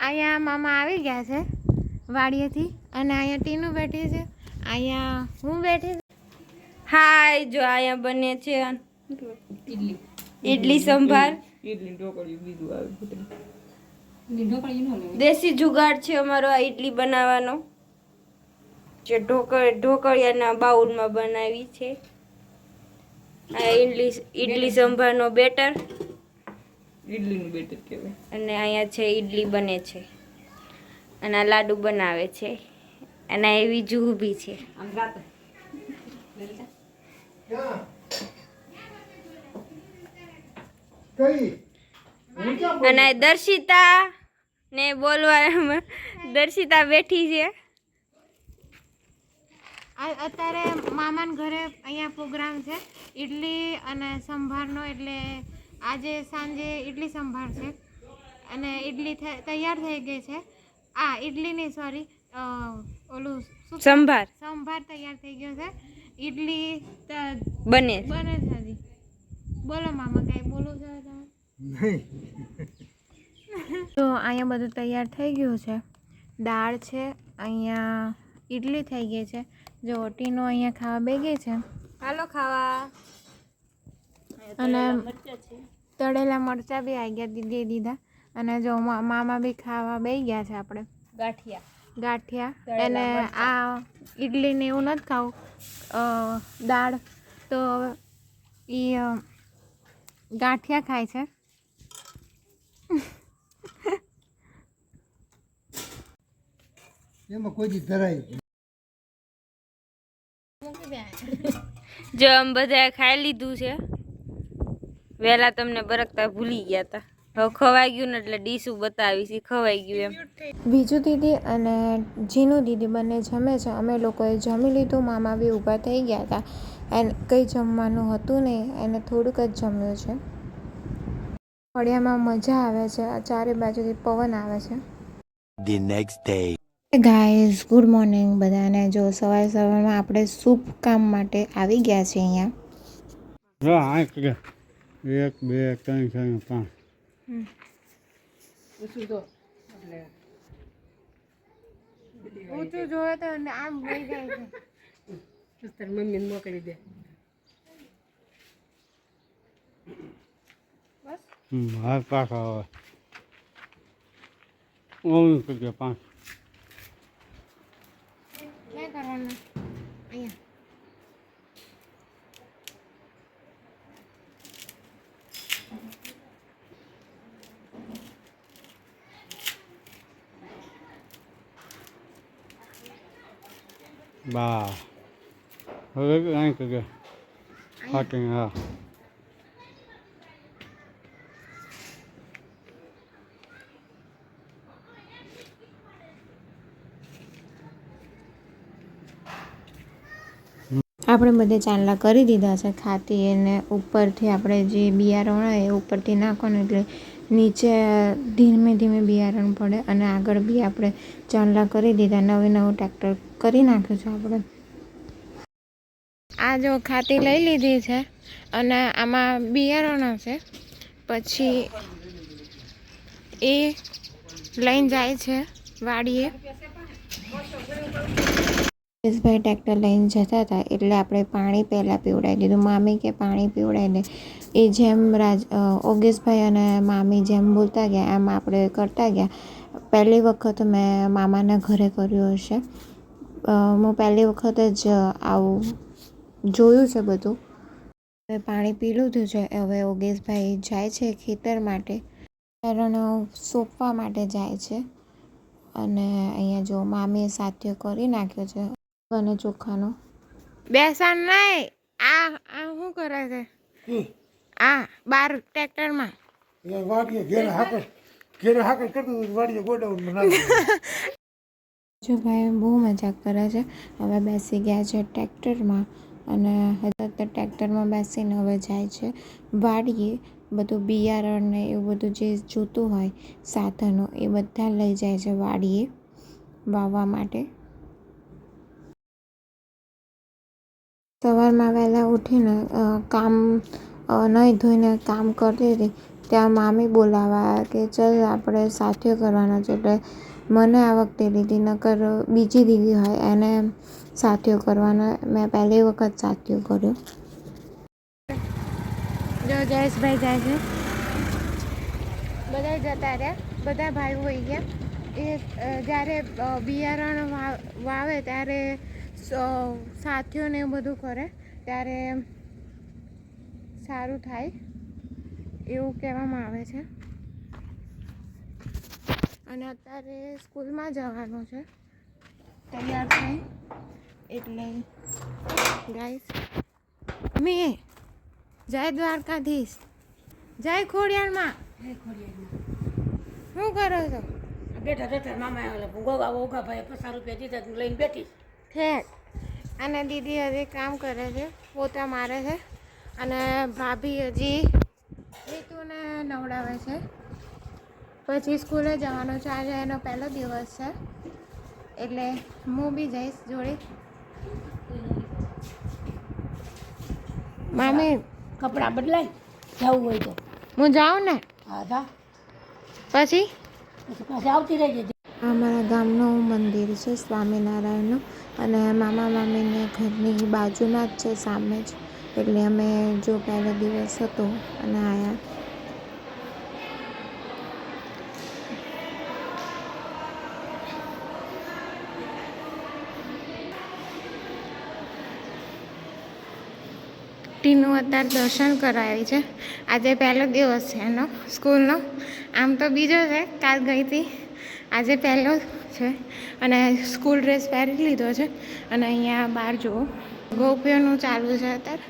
અહીંયા મામા આવી ગયા છે વાડીએથી અને અહીંયા ટીનું બેઠી છે, અહીંયા હું બેઠી છું. હાય, જો અહીંયા બને છે ઇડલી સંભાર, દેશી જુગાડ છે અમારો આ ઇડલી બનાવવાનો, જે ઢોકળિયાના બાઉલમાં બનાવી છે. આ ઇડલી સંભારનો બેટર, ઇડલીનું બેટર કહેવાય. અને અહીંયા છે ઇડલી બને છે અને આ લાડુ બનાવે છે અને એવી જુહબી છે. અને દર્શિતા ને બોલવા દર્શિતા બેઠી છે. અત્યારે મામાના ઘરે અહીંયા પ્રોગ્રામ છે ઇડલી અને સંભારનો, એટલે આજે સાંજે ઇડલી સંભાર છે અને ઇડલી તૈયાર થઈ ગઈ છે. ઇડલી નહીં, સોરી, ઓલું સંભાર તૈયાર થઈ ગયો છે. ઇડલી બને છે હજી. બોલો મામા, કઈ બોલું છે તમે? તો અહીંયા બધું તૈયાર થઈ ગયું છે. દાળ છે, અહીંયા ઇડલી થઈ ગઈ છે. જો ટીનો અહીંયા ખાવા બેગી છે, હાલો ખાવા. અને તળેલા મરચાં બી આવી ગયા, દીદી દીધા. અને જો મામા બી ખાવા બેસી ગયા છે. આપણે ગાંઠિયા અને આ ઇડલીને એવું નથી ખાવું, દાળ, તો એ ગાંઠિયા ખાય છે. એમાં કોઈ દી ધરાય. જો આમ બધા ખાઈ લીધું છે વહેલા, તમને બરકતા ભૂલી ગયા હતા. હવે ખવાઈ ગયું ને એટલે ડીશું બતાવીશ, ખવાઈ ગયું એમ. બીજું દીદી અને જીનું દીદી બંને જમે છે. અમે લોકોએ જમી લીધું, મામા બી ઊભા થઈ ગયા હતા. એને કંઈ જમવાનું હતું નહીં, એને થોડુંક જ જમ્યું છે. ફળિયામાં મજા આવે છે, ચારે બાજુથી પવન આવે છે. The next day. Guys, good morning બધાને. જો સવારમાં આપણે શુભ કામ માટે આવી ગયા છે અહીંયા. 1 2 3 4 5 ઊંચું જોયે તો આમ વહી જાય છે. તાર મમ્મીને મોકલી દે. બસ હાથ પાછા આવે. ઓમ કે 5 क्या करवाना અહીંયા બા હવે કાંઈ કે ફાટી. હા, આપણે બધે ચાંદલા કરી દીધા છે ખાતી, અને ઉપરથી આપણે જે બિયારણ હોય એ ઉપરથી નાખવાનું, એટલે નીચે ધીમે ધીમે બિયારણ પડે. અને આગળ બી આપણે ચાંદલા કરી દીધા, નવું ટ્રેક્ટર કરી નાખ્યું છે આપણે. આ જો ખાતી લઈ લીધી છે અને આમાં બિયારણ હશે, પછી એ લઈને જાય છે વાડીએ. ભાઈ ટ્રેક્ટર લઈને જતા હતા એટલે આપણે પાણી પહેલાં પીવડાવી દીધું. મામી કે પાણી પીવડાવી દે, એ જેમ ઓગેશભાઈ અને મામી જેમ બોલતા ગયા એમ આપણે કરતા ગયા. પહેલી વખત મેં મામાના ઘરે કર્યું હશે, હું પહેલી વખત જ આવું જોયું છે બધું. હવે પાણી પી લીધું છે. હવે ઓગેશભાઈ જાય છે ખેતર માટે, કારણ સોંપવા માટે જાય છે. અને અહીંયા જો મામીએ સાથીઓ કરી નાખ્યો છે અને ચોખાનો. બેસન નહીં, આ શું કરે છે? આ બાર ટ્રેક્ટરમાં જો ભાઈ બહુ મજાક કરે છે. હવે બેસી ગયા છે ટ્રેક્ટરમાં અને ટ્રેક્ટરમાં બેસીને હવે જાય છે વાડીએ. બધું બિયારણ ને એવું બધું જે જોતું હોય સાધનો એ બધા લઈ જાય છે વાડીએ વાવવા માટે. સવારમાં વહેલા ઉઠીને કામ નહીં ધોઈને કામ કરતી હતી, ત્યાં મામી બોલાવા કે ચલ આપણે સાથીઓ કરવાના છે. એટલે મને આ વખતે દીદી નકર બીજી દીદી હોય એને સાથીઓ કરવાના. મેં પહેલી વખત સાથીઓ કર્યો. જો જયેશભાઈ જાય છે, બધા જતા રહ્યા, બધા ભાઈઓ હોઈ ગયા. એ જ્યારે બિયારણ વાવે ત્યારે સાથીઓને એવું બધું કરે ત્યારે સારું થાય એવું કહેવામાં આવે છે. અને અત્યારે સ્કૂલમાં જવાનું છે તૈયાર થઈ. એટલે ગાઈસ મેં જય દ્વારકાધીશ, જય ખોડિયારમાં. શું કરો છો? બેઠા બેઠા મામા ઓગા ભાઈ 50 રૂપિયા દીધા લઈને બેઠી. ઠેક. અને દીદી હજી કામ કરે છે, પોતા મારે છે. અને ભાભી હજી રીતુને નવડાવે છે. પછી સ્કૂલે જવાનું છે. આજે એનો પહેલો દિવસ છે એટલે હું બી જઈશ જોડે. મામી કપડાં બદલાય જવું હોય તો હું જાઉં ને હા જા પછી પાછી આવતી રહેજે. અમારા ગામનું મંદિર છે સ્વામિનારાયણનું. અને મામા મામીને ઘરની બાજુમાં જ છે, સામે જ. એટલે અમે જો પહેલો દિવસ હતો અને આવ્યા. ટીનું અત્યારે દર્શન કરાવી છે. આજે પહેલો દિવસ છે એનો સ્કૂલનો. આમ તો બીજો છે, કાલ ગઈ હતી, આજે પહેલો છે. અને સ્કૂલ ડ્રેસ પહેરી લીધો છે. અને અહીંયા બહાર જુઓ ગોપીઓનું ચાલુ છે અત્યારે.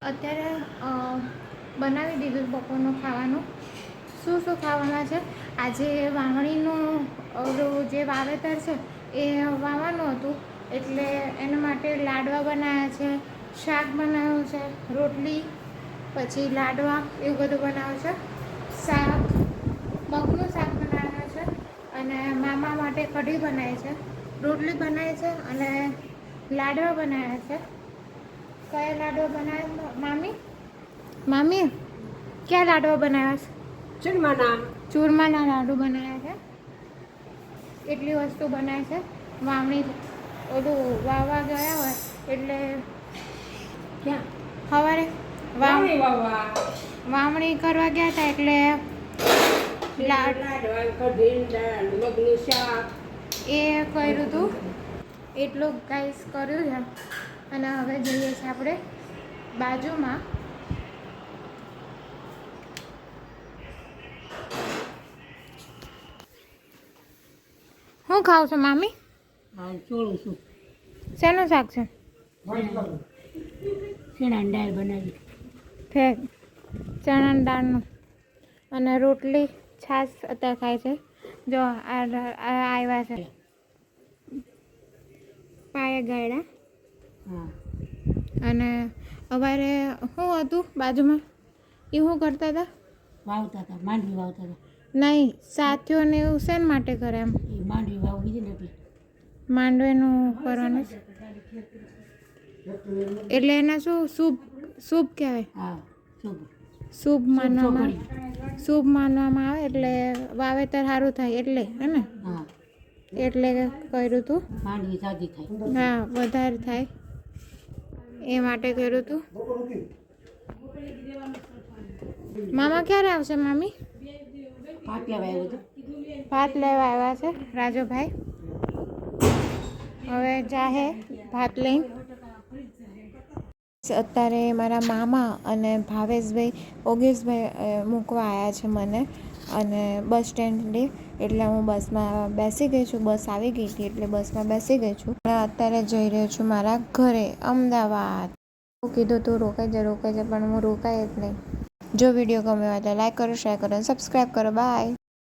અત્યારે બનાવી દીધું બપોરનું ખાવાનું. શું શું ખાવાના છે? આજે વાવણીનું ઓલું જે વાવેતર છે એ વાવવાનું હતું એટલે એના માટે લાડવા બનાવ્યા છે, શાક બનાવ્યું છે, રોટલી, પછી લાડવા એવું બધું બનાવ્યું છે. શાક મગનું શાક બનાવ્યું છે. અને મામા માટે કઢી બનાવી છે, રોટલી બનાવી છે અને લાડવા બનાવ્યા છે. કયા લાડવા બનાવ્યા મામી? મામી ક્યાં લાડવા બનાવ્યા છે? ચૂરમાના લાડુ બનાવ્યા છે. એટલી વસ્તુ બનાવી છે. વાવણી ઓલું વાવવા ગયા હોય એટલે ક્યાં સવારે વાવણી કરવા ગયા હતા એટલે એ કર્યું હતું. એટલું ગાઈસ કર્યું છે. અને હવે જઈએ છીએ આપણે બાજુમાં. શું ખાવ છો મામી? હા ચોળું છું. શેનું શાક છે? ચણાની દાળ બનાવી. ઠેક. ચણાની દાળનું અને રોટલી છાશ અત્યારે ખાય છે. જો આવ્યા છે પાયા ગાયડા. હા અને અમારે શું હતું બાજુમાં એ શું કરતા હતા? વાવતા હતા, માંડવી વાવતા હતા. નહીં, સાથીઓને એવું શેન માટે કરે એમ? એ માંડવી વાવવી હતી ને એટલે માંડવીનું કરવાનું છે. એટલે એને શું શુભ કહેવાય? હા શુભ શુભ માનવામાં આવે એટલે વાવેતર સારું થાય એટલે હે ને? હા એટલે કર્યું હતું. માંડવી સાદી થાય. હા વધારે થાય એ માટે કર્યું હતું. મામા ક્યારે આવશે મામી? પાક લેવા આવ્યું હતું. ભાત લેવા આવ્યા છે રાજુભાઈ. હવે જાહે ભાત લઈને. અત્યારે મારા મામા અને ભાવેશભાઈ ઓગેશભાઈ મૂકવા આવ્યા છે મને અને બસ સ્ટેન્ડે. એટલે હું બસમાં બેસી ગઈ છું. બસ આવી ગઈ હતી એટલે બસમાં બેસી ગઈ છું. અત્યારે જઈ રહી છું મારા ઘરે અમદાવાદ. હું કીધું તું રોકાઈ જાય પણ હું રોકાય જ નહીં. જો વિડીયો ગમ્યો હોય તો લાઈક કરો, શેર કરો અને સબસ્ક્રાઈબ કરો. બાય.